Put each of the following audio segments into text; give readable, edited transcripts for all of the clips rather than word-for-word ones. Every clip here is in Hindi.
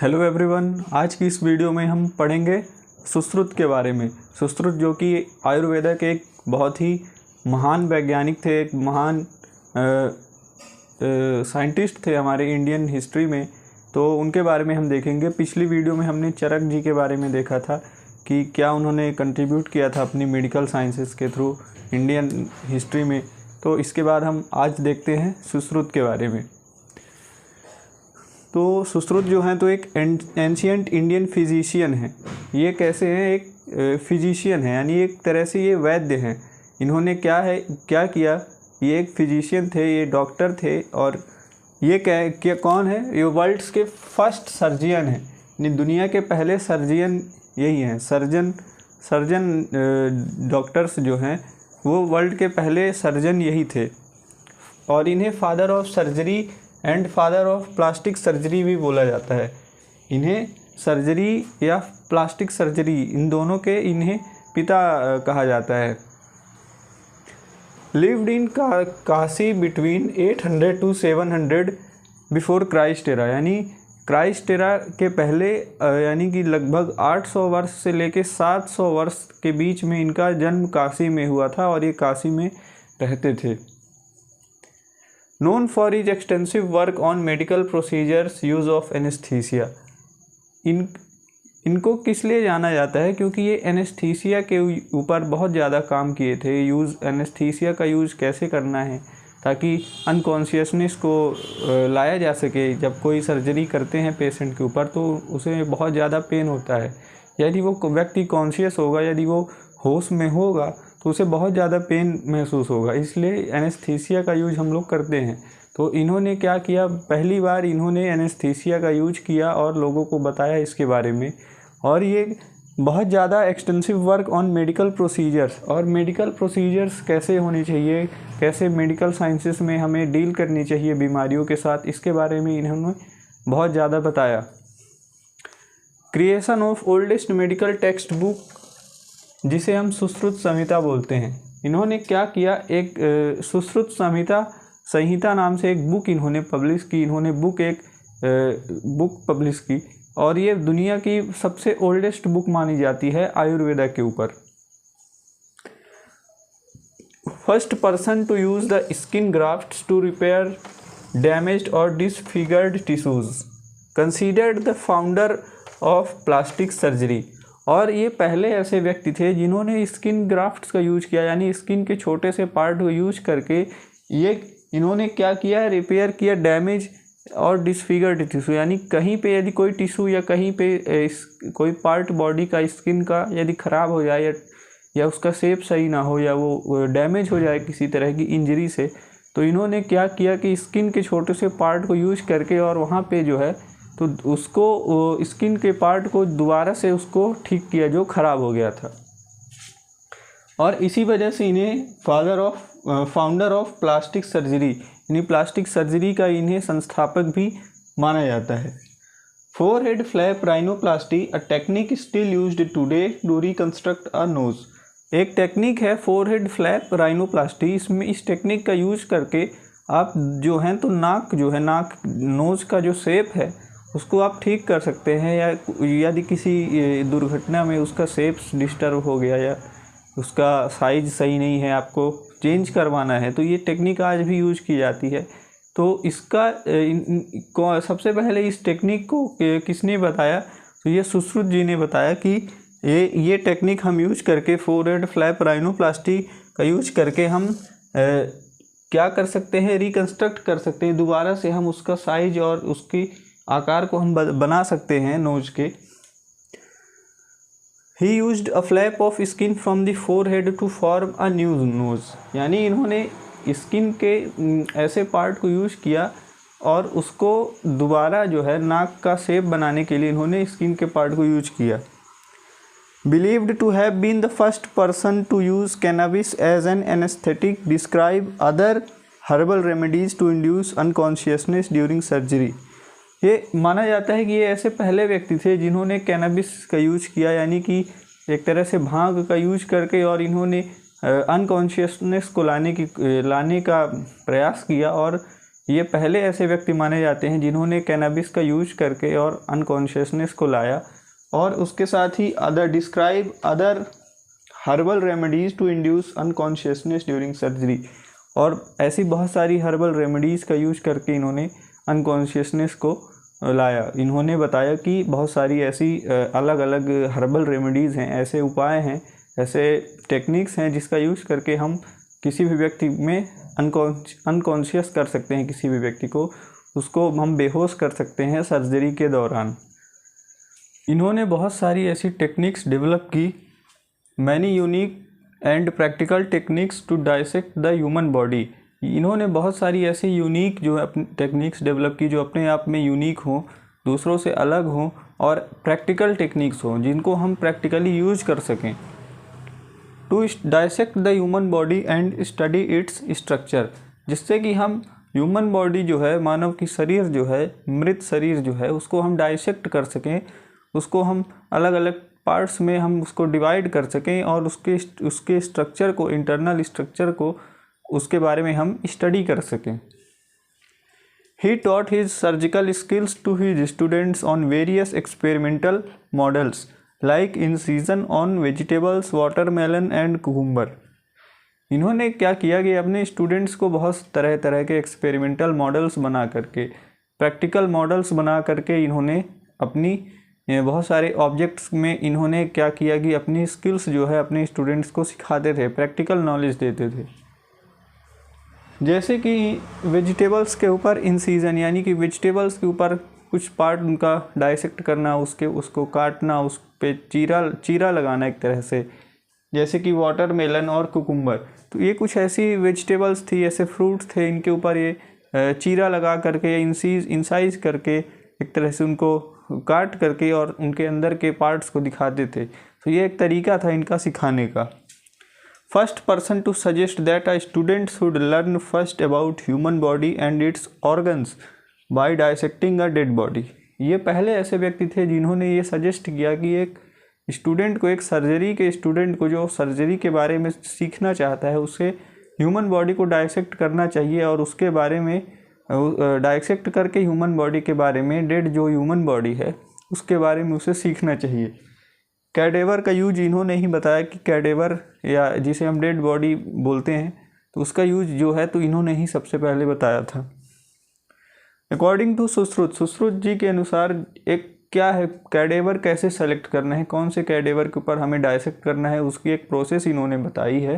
हेलो एवरीवन, आज की इस वीडियो में हम पढ़ेंगे सुश्रुत के बारे में। सुश्रुत जो कि आयुर्वेदा के एक बहुत ही महान वैज्ञानिक थे, एक महान साइंटिस्ट थे हमारे इंडियन हिस्ट्री में, तो उनके बारे में हम देखेंगे। पिछली वीडियो में हमने चरक जी के बारे में देखा था कि क्या उन्होंने कंट्रीब्यूट किया था अपनी मेडिकल साइंसेस के थ्रू इंडियन हिस्ट्री में। तो इसके बाद हम आज देखते हैं सुश्रुत के बारे में। तो सुश्रुत जो हैं तो एक एंशियंट इंडियन फिजिशियन हैं। ये कैसे हैं? एक फिजिशियन है, यानी एक तरह से ये वैद्य हैं। इन्होंने क्या किया, ये एक फिजिशियन थे, ये डॉक्टर थे। और ये क्या कौन है? ये वर्ल्ड्स के फर्स्ट सर्जियन हैं, यानी दुनिया के पहले सर्जियन यही हैं। सर्जन डॉक्टर्स जो हैं वो वर्ल्ड के पहले सर्जन यही थे। और इन्हें father of surgery and father of plastic surgery भी बोला जाता है। इन्हें सर्जरी या प्लास्टिक सर्जरी, इन दोनों के इन्हें पिता कहा जाता है। Lived in Kashi between 800 to 700 before Christ era, यानी क्राइस्ट एरा के पहले, यानी कि लगभग 800 वर्ष से लेके 700 वर्ष के बीच में इनका जन्म काशी में हुआ था और ये काशी में रहते थे। Known for his extensive work on medical procedures, use of anesthesia। इनको किस लिए जाना जाता है? क्योंकि ये एनेस्थीसिया के ऊपर बहुत ज़्यादा काम किए थे। एनेस्थीसिया का यूज़ कैसे करना है ताकि अनकॉन्शियसनेस को लाया जा सके। जब कोई सर्जरी करते हैं पेशेंट के ऊपर तो उसे बहुत ज़्यादा पेन होता है। यदि वो व्यक्ति कॉन्शियस होगा, यदि वो होश में होगा तो उसे बहुत ज़्यादा पेन महसूस होगा, इसलिए एनेस्थीसिया का यूज हम लोग करते हैं। तो इन्होंने क्या किया, पहली बार इन्होंने एनेस्थीसिया का यूज किया और लोगों को बताया इसके बारे में। और ये बहुत ज़्यादा extensive work on medical procedures, और मेडिकल प्रोसीजर्स कैसे होने चाहिए, कैसे मेडिकल साइंसेस में हमें डील करनी चाहिए बीमारियों के साथ, इसके बारे में इन्होंने बहुत ज़्यादा बताया। Creation of oldest medical text book, जिसे हम सुश्रुत संहिता बोलते हैं। इन्होंने क्या किया, एक सुश्रुत संहिता नाम से एक बुक इन्होंने पब्लिश की। इन्होंने बुक पब्लिश की और ये दुनिया की सबसे ओल्डेस्ट बुक मानी जाती है आयुर्वेदा के ऊपर। First person to use the skin grafts to repair damaged और disfigured tissues, considered the founder of plastic surgery. और ये पहले ऐसे व्यक्ति थे जिन्होंने स्किन ग्राफ्ट्स का यूज किया, यानी स्किन के छोटे से पार्ट को यूज करके ये इन्होंने क्या किया, रिपेयर किया डैमेज और डिसफिगर्ड टिश्यू, यानी कहीं पे यदि कोई टिश्यू या कहीं पे कोई पार्ट बॉडी का स्किन का यदि ख़राब हो जाए या उसका शेप सही ना हो या वो डैमेज हो जाए किसी तरह की इंजरी से, तो इन्होंने क्या किया कि स्किन के छोटे से पार्ट को यूज करके और वहाँ पे जो है तो उसको स्किन के पार्ट को दोबारा से उसको ठीक किया जो ख़राब हो गया था। और इसी वजह से इन्हें फाउंडर ऑफ प्लास्टिक सर्जरी, यानी प्लास्टिक सर्जरी का इन्हें संस्थापक भी माना जाता है। Forehead flap rhinoplasty, a technique still used today to reconstruct a nose. एक टेक्निक है फोरहेड फ्लैप राइनोप्लास्टी। इसमें इस टेक्निक का यूज करके आप जो हैं तो नाक नोज़ का जो शेप है उसको आप ठीक कर सकते हैं, या यदि किसी दुर्घटना में उसका शेप डिस्टर्ब हो गया या उसका साइज सही नहीं है, आपको चेंज करवाना है, तो ये टेक्निक आज भी यूज की जाती है। तो इसका सबसे पहले इस टेक्निक को किसने बताया, तो ये सुश्रुत जी ने बताया कि ये टेक्निक हम यूज करके फोरहेड फ्लैप राइनोप्लास्टी का यूज करके हम क्या कर सकते हैं, रिकंस्ट्रक्ट कर सकते हैं, दोबारा से हम उसका साइज और उसकी आकार को हम बना सकते हैं नोज के। He used a flap of skin from the forehead to form a new nose, यानी इन्होंने स्किन के ऐसे पार्ट को यूज किया और उसको दोबारा जो है नाक का शेप बनाने के लिए इन्होंने स्किन के पार्ट को यूज किया। Believed to have been the first person to use cannabis as an anesthetic, describe other herbal remedies to induce unconsciousness during surgery। ये माना जाता है कि ये ऐसे पहले व्यक्ति थे जिन्होंने कैनबिस का यूज किया, यानी कि एक तरह से भांग का यूज करके, और इन्होंने अनकॉन्शियसनेस को लाने का प्रयास किया। और ये पहले ऐसे व्यक्ति माने जाते हैं जिन्होंने कैनबिस का यूज करके और अनकॉन्शियसनेस को लाया, और उसके साथ ही describe other herbal remedies to induce unconsciousness during surgery. और ऐसी बहुत सारी हर्बल रेमेडीज़ का यूज करके इन्होंने अनकॉन्शियसनेस को लाया। इन्होंने बताया कि बहुत सारी ऐसी अलग अलग हर्बल रेमेडीज़ हैं, ऐसे उपाय हैं, ऐसे टेक्निक्स हैं जिसका यूज करके हम किसी भी व्यक्ति में अनकॉन्शियस कर सकते हैं, किसी भी व्यक्ति को, उसको हम बेहोश कर सकते हैं सर्जरी के दौरान। इन्होंने बहुत सारी ऐसी टेक्निक्स डेवलप की, many unique and practical techniques to dissect the human body. इन्होंने बहुत सारी ऐसी यूनिक जो है टेक्निक्स डेवलप की जो अपने आप में यूनिक हों, दूसरों से अलग हों, और प्रैक्टिकल टेक्निक्स हों जिनको हम प्रैक्टिकली यूज कर सकें। To dissect the human body and study its structure, जिससे कि हम ह्यूमन बॉडी जो है, मानव की शरीर जो है, मृत शरीर जो है, उसको हम डाइसेक्ट कर सकें, उसको हम अलग अलग पार्ट्स में हम उसको डिवाइड कर सकें और उसके स्ट्रक्चर को, इंटरनल स्ट्रक्चर को, उसके बारे में हम स्टडी कर सकें। He taught his surgical skills to his students on various experimental models like incision on vegetables, watermelon and cucumber। इन्होंने क्या किया कि अपने स्टूडेंट्स को बहुत तरह तरह के एक्सपेरिमेंटल मॉडल्स बना करके, प्रैक्टिकल मॉडल्स बना करके इन्होंने अपनी बहुत सारे ऑब्जेक्ट्स में इन्होंने क्या किया कि अपनी स्किल्स जो है अपने स्टूडेंट्स को सिखाते थे, प्रैक्टिकल नॉलेज देते थे। जैसे कि वेजिटेबल्स के ऊपर इंसीजन, यानी कि वेजिटेबल्स के ऊपर कुछ पार्ट उनका डाइसेक्ट करना, उसको काटना, उस पे चीरा लगाना एक तरह से, जैसे कि वाटरमेलन और कुकुम्बर। तो ये कुछ ऐसी वेजिटेबल्स थी, ऐसे फ्रूट्स थे, इनके ऊपर ये चीरा लगा करके, इंसाइज करके, एक तरह से उनको काट करके और उनके अंदर के पार्ट्स को दिखाते थे। तो ये एक तरीका था इनका सिखाने का। First person to suggest that a student should learn first about human body and its organs by dissecting a dead body। ये पहले ऐसे व्यक्ति थे जिन्होंने ये सजेस्ट किया कि एक स्टूडेंट को, एक सर्जरी के स्टूडेंट को जो सर्जरी के बारे में सीखना चाहता है, उसे ह्यूमन बॉडी को डाइसेक्ट करना चाहिए और उसके बारे में डाइसेक्ट करके ह्यूमन बॉडी के बारे में, डेड जो ह्यूमन बॉडी है उसके बारे में उसे सीखना चाहिए। कैडेवर का यूज इन्होंने ही बताया कि कैडेवर, या जिसे हम डेड बॉडी बोलते हैं, तो उसका यूज जो है तो इन्होंने ही सबसे पहले बताया था। अकॉर्डिंग टू सुश्रुत जी के अनुसार एक क्या है, कैडेवर कैसे सेलेक्ट करना है, कौन से कैडेवर के ऊपर हमें डाइसेक्ट करना है, उसकी एक प्रोसेस इन्होंने बताई है।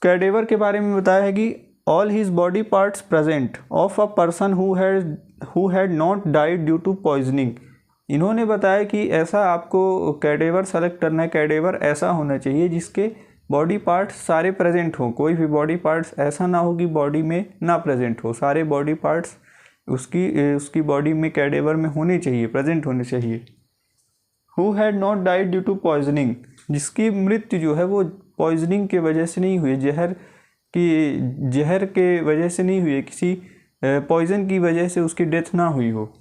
कैडेवर के बारे में बताया है कि all his body parts present of a person who had not died due to poisoning. इन्होंने बताया कि ऐसा आपको कैडेवर सेलेक्ट करना है, कैडेवर ऐसा होना चाहिए जिसके बॉडी पार्ट्स सारे प्रेजेंट हो, कोई भी बॉडी पार्ट्स ऐसा ना हो कि बॉडी में ना प्रेजेंट हो, सारे बॉडी पार्ट्स उसकी बॉडी में कैडेवर में होने चाहिए, प्रेजेंट होने चाहिए। Who had not died due to poisoning, जिसकी मृत्यु जो है वो पॉइजनिंग के वजह से नहीं हुई, जहर के वजह से नहीं हुई, किसी पॉइजन की वजह से उसकी डेथ ना हुई हो।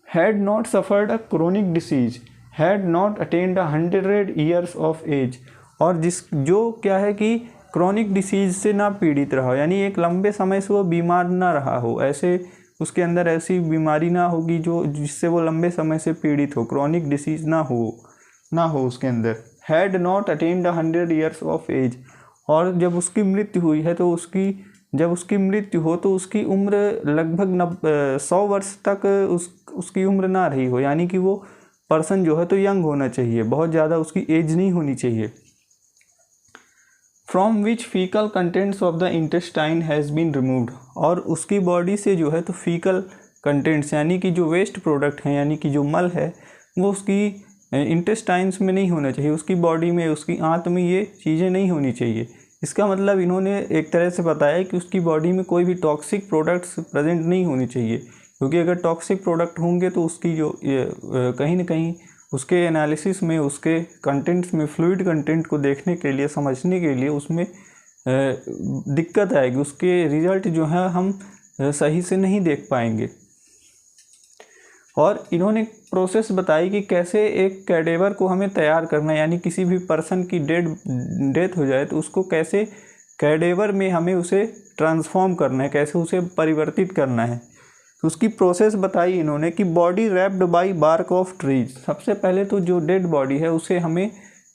Had not suffered a chronic disease, had not attend 100 years of age, और जो क्या है कि क्रोनिक डिसीज से ना पीड़ित रहा हो, यानी एक लंबे समय से वो बीमार ना रहा हो, ऐसे उसके अंदर ऐसी बीमारी ना होगी जिससे वो लंबे समय से पीड़ित हो, क्रोनिक डिसीज ना हो उसके अंदर। Had not attend 100 years of age, और जब उसकी मृत्यु हुई है तो जब उसकी मृत्यु हो तो उसकी उम्र लगभग 100 वर्ष तक उसकी उम्र ना रही हो, यानी कि वो पर्सन जो है तो यंग होना चाहिए, बहुत ज़्यादा उसकी एज नहीं होनी चाहिए। From which faecal contents of the intestine has been removed, और उसकी बॉडी से जो है तो फीकल कंटेंट्स, यानी कि जो वेस्ट प्रोडक्ट हैं, यानी कि जो मल है, वो उसकी इंटेस्टाइन्स में नहीं होना चाहिए, उसकी बॉडी में, उसकी आंत में ये चीज़ें नहीं होनी चाहिए। इसका मतलब इन्होंने एक तरह से बताया कि उसकी बॉडी में कोई भी टॉक्सिक प्रोडक्ट्स प्रेजेंट नहीं होनी चाहिए, क्योंकि अगर टॉक्सिक प्रोडक्ट होंगे तो उसकी जो कहीं ना कहीं उसके एनालिसिस में, उसके कंटेंट्स में, फ्लूइड कंटेंट को देखने के लिए, समझने के लिए उसमें दिक्कत आएगी, उसके रिजल्ट जो है हम सही से नहीं देख पाएंगे। और इन्होंने प्रोसेस बताई कि कैसे एक कैडेवर को हमें तैयार करना है, यानी किसी भी पर्सन की डेथ हो जाए तो उसको कैसे कैडेवर में हमें उसे ट्रांसफॉर्म करना है, कैसे उसे परिवर्तित करना है। तो उसकी प्रोसेस बताई इन्होंने कि body wrapped by bark of trees. सबसे पहले तो जो डेड बॉडी है उसे हमें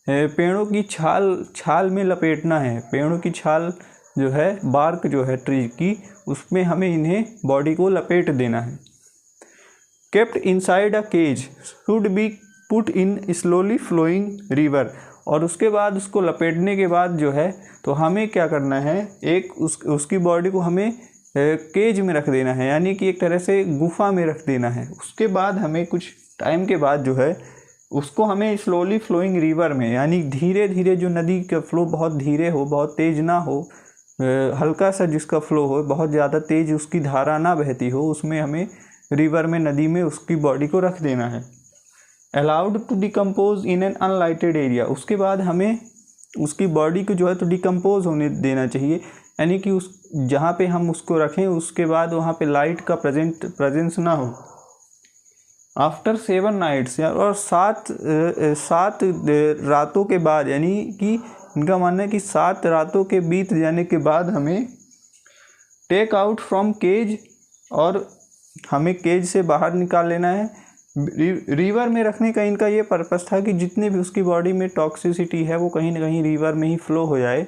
पेड़ों की छाल में लपेटना है। पेड़ों की छाल जो है, बार्क जो है ट्री की, उसमें हमें इन्हें बॉडी को लपेट देना है। Kept inside a cage should be put in slowly flowing river. और उसके बाद उसको लपेटने के बाद जो है तो हमें क्या करना है, एक उसकी बॉडी को हमें केज में रख देना है, यानी कि एक तरह से गुफा में रख देना है। उसके बाद हमें कुछ टाइम के बाद जो है उसको हमें स्लोली फ्लोइंग रिवर में, यानी धीरे धीरे, जो नदी का फ्लो बहुत धीरे हो, बहुत तेज़ ना हो, हल्का सा जिसका फ्लो हो, बहुत ज़्यादा तेज़ उसकी धारा ना बहती हो, उसमें हमें रिवर में, नदी में उसकी बॉडी को रख देना है। Allowed to decompose in an unlighted area. उसके बाद हमें उसकी बॉडी को जो है तो डिकम्पोज होने देना चाहिए, यानी कि उस जहाँ पे हम उसको रखें उसके बाद वहाँ पे लाइट का प्रेजेंस ना हो। आफ्टर 7 नाइट्स, और सात रातों के बाद, यानी कि इनका मानना है कि 7 रातों के बीत जाने के बाद हमें टेक आउट फ्रॉम केज, और हमें केज से बाहर निकाल लेना है। रिवर में रखने का इनका ये पर्पस था कि जितने भी उसकी बॉडी में टॉक्सिसिटी है वो कहीं ना कहीं रिवर में ही फ्लो हो जाए,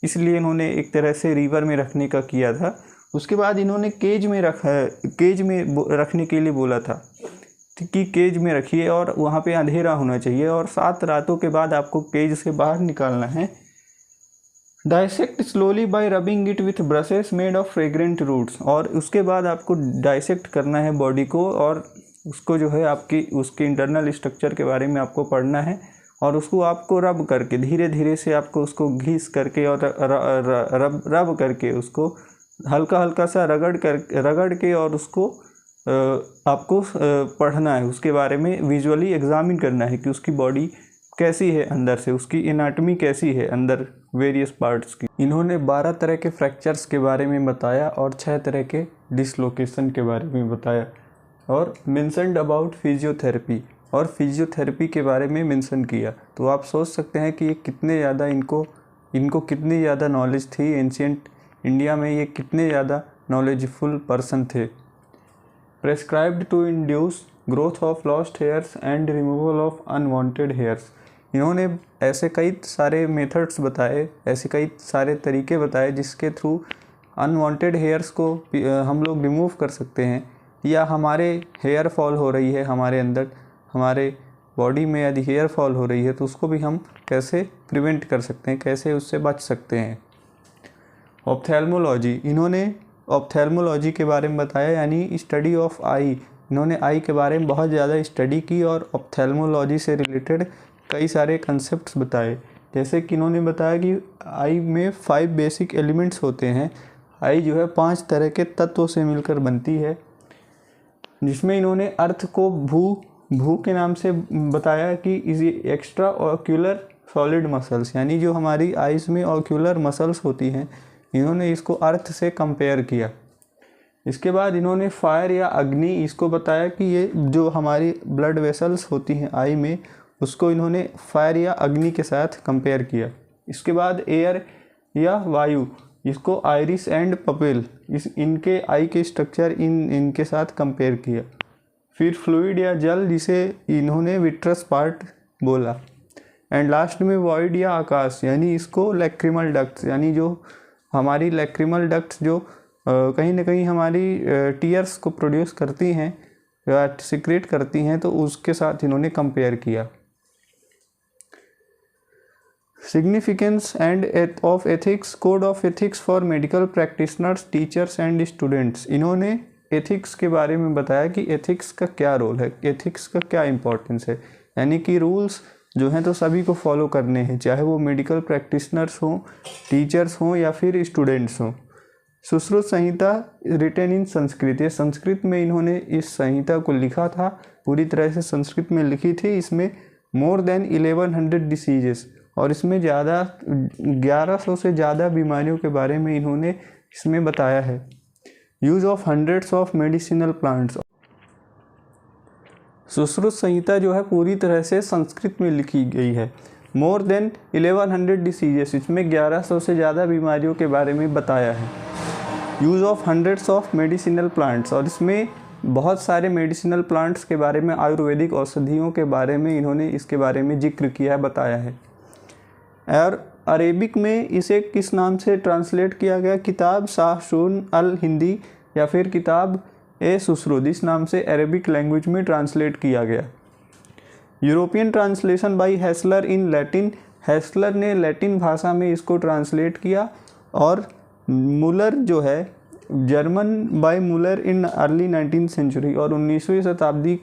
इसलिए इन्होंने एक तरह से रिवर में रखने का किया था। उसके बाद इन्होंने केज में रखने के लिए बोला था कि केज में रखिए और वहाँ पे अंधेरा होना चाहिए, और 7 रातों के बाद आपको केज से बाहर निकालना है। Dissect slowly by rubbing it with brushes made of fragrant roots. और उसके बाद आपको डाइसेक्ट करना है बॉडी को, और उसको जो है उसके इंटरनल स्ट्रक्चर के बारे में आपको पढ़ना है, और उसको आपको रब करके, धीरे धीरे से आपको उसको घिस करके और रब करके, उसको हल्का हल्का सा रगड़ के और उसको आपको पढ़ना है, उसके बारे में विजुअली एग्जामिन करना है कि उसकी बॉडी कैसी है अंदर से, उसकी एनाटॉमी कैसी है अंदर वेरियस पार्ट्स की। इन्होंने 12 तरह के फ्रैक्चर्स के बारे में बताया और 6 तरह के डिसलोकेशन के बारे में बताया, और मेंशनड अबाउट फिजियोथेरेपी, और फिजियोथेरेपी के बारे में मेंशन किया। तो आप सोच सकते हैं कि ये कितने ज़्यादा इनको कितनी ज़्यादा नॉलेज थी एंशिएंट इंडिया में, ये कितने ज़्यादा नॉलेजफुल पर्सन थे। Prescribed to induce growth of lost hairs and removal of unwanted hairs. इन्होंने ऐसे कई सारे मेथड्स बताए, ऐसे कई सारे तरीके बताए जिसके थ्रू अनवांटेड हेयर्स को हम लोग रिमूव कर सकते हैं, या हमारे हेयर फॉल हो रही है हमारे अंदर, हमारे बॉडी में यदि हेयर फॉल हो रही है तो उसको भी हम कैसे प्रिवेंट कर सकते हैं, कैसे उससे बच सकते हैं। ऑप्थेल्मोलॉजी, इन्होंने ऑप्थेल्मोलॉजी के बारे में बताया, यानी स्टडी ऑफ आई। इन्होंने आई के बारे में बहुत ज़्यादा स्टडी की और ऑप्थेल्मोलॉजी से रिलेटेड कई सारे कंसेप्ट्स बताए। जैसे कि इन्होंने बताया कि आई में 5 बेसिक एलिमेंट्स होते हैं। आई जो है 5 तरह के तत्वों से मिलकर बनती है, जिसमें इन्होंने अर्थ को भू के नाम से बताया कि is extra ocular solid muscles, यानी जो हमारी आइज़ में ऑक्यूलर मसल्स होती हैं, इन्होंने इसको अर्थ से कंपेयर किया। इसके बाद इन्होंने फायर या अग्नि, इसको बताया कि ये जो हमारी ब्लड वेसल्स होती हैं आई में, उसको इन्होंने फायर या अग्नि के साथ कंपेयर किया। इसके बाद एयर या वायु, इसको आइरिस एंड पपिल, इनके आई के स्ट्रक्चर इनके साथ कंपेयर किया। फिर फ्लूइड या जल, जिसे इन्होंने विट्रस पार्ट बोला। एंड लास्ट में वॉइड या आकाश, यानी इसको लैक्रिमल डक्ट्स, यानी जो हमारी लैक्रिमल डक्ट्स जो कहीं ना कहीं हमारी टीयर्स को प्रोड्यूस करती हैं या सिक्रेट करती हैं, तो उसके साथ इन्होंने कंपेयर किया। Significance end of ethics, code of ethics for medical practitioners, teachers and students. इन्होंने एथिक्स के बारे में बताया कि एथिक्स का क्या रोल है, एथिक्स का क्या इम्पोर्टेंस है, यानी कि रूल्स जो हैं तो सभी को फॉलो करने हैं, चाहे वो मेडिकल प्रैक्टिशनर्स हों, टीचर्स हों या फिर स्टूडेंट्स हों। सुश्रुत संहिता रिटेन इन संस्कृत, ये संस्कृत में इन्होंने इस संहिता को लिखा था, पूरी तरह से संस्कृत में लिखी थी। इसमें मोर देन 1100 डिसीजेस, और इसमें 1100 से ज़्यादा बीमारियों के बारे में इन्होंने इसमें बताया है। Use of hundreds of medicinal plants. Sushruta Samhita जो है पूरी तरह से संस्कृत में लिखी गई है, मोर देन 1100 डिसीजेस, इसमें 1100 से ज़्यादा बीमारियों के बारे में बताया है। Use of hundreds of medicinal plants, और इसमें बहुत सारे मेडिसिनल प्लांट्स के बारे में, आयुर्वेदिक औषधियों के बारे में इन्होंने इसके बारे में जिक्र किया है, बताया है। और अरेबिक में इसे किस नाम से ट्रांसलेट किया गया? किताब शाहसून अल हिंदी या फिर किताब ए सुसरुद, इस नाम से अरेबिक लैंग्वेज में ट्रांसलेट किया गया। European translation by Hessler in Latin, Hessler ने लैटिन भाषा में इसको ट्रांसलेट किया। और मुलर जो है German by Muller in early 19th century, और 19वीं शताब्दी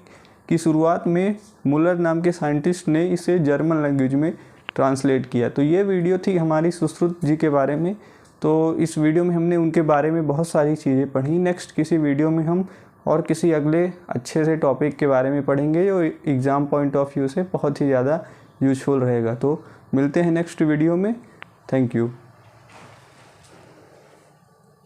की शुरुआत में मुलर नाम के साइंटिस्ट ने इसे जर्मन लैंग्वेज में ट्रांसलेट किया। तो ये वीडियो थी हमारी सुश्रुत जी के बारे में। तो इस वीडियो में हमने उनके बारे में बहुत सारी चीज़ें पढ़ी। नेक्स्ट किसी वीडियो में हम और किसी अगले अच्छे से टॉपिक के बारे में पढ़ेंगे जो एग्ज़ाम पॉइंट ऑफ व्यू से बहुत ही ज़्यादा यूजफुल रहेगा। तो मिलते हैं नेक्स्ट वीडियो में। Thank you.